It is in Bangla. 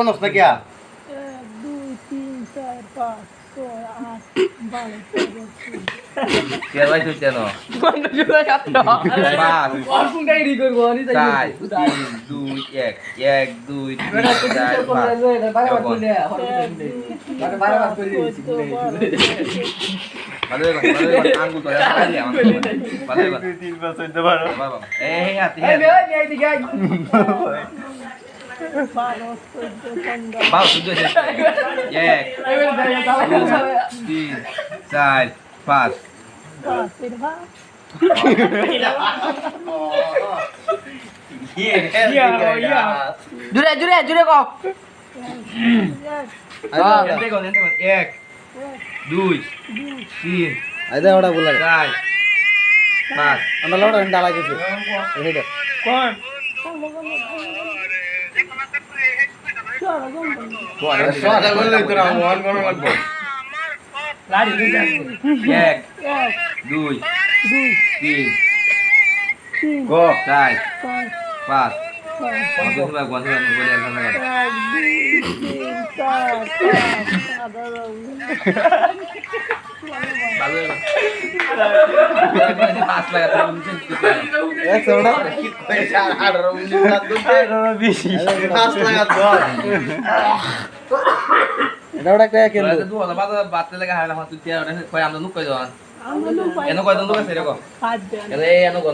গণস না কিয়া 1 2 3 4 5 6 8 12 কে ভাই তুই কেন বন্ধ জুড়ে কাটলো পাঁচ আর কোন গাড়ি করবো নি তাই 4 3 2 1 1 2 3 4 5 বারবার করলে বারবার বারবার করে দিয়েছি ভালো আঙ্গুল করে খালি আমার ভালো 3 বার চলতে পারো বাবা এই হাতে এই বে এই দিকে আই 12 13 বাবা শুধু এক এই বে দাঁড়া 3 4 5 জুড়ে জুড়ে জুড়ে কও এতে কোন 1 2 3 আইদা ওটা বলা 4 5 আমরা লড়া ডালা গেছে এইটা কোন সোয়াটা বললে তোরা মন কোন লাগবে লাড়ি দিতে 1 2 3 গো 4 5 Aku sudah gua sudah nunggu dia sama kan. Baru ya. Ini pas lah kan mungkin gitu. Soda পয়সা 18 মিনিট দুধ 18 বেশি পাঁচ লাগা দর এটা ওটা কে কেন Kalau itu ada batal lagi hal hal tu dia ada kau yang nunggu kau jangan. Yang nunggu itu nunggu sih kau. Kalau yang nunggu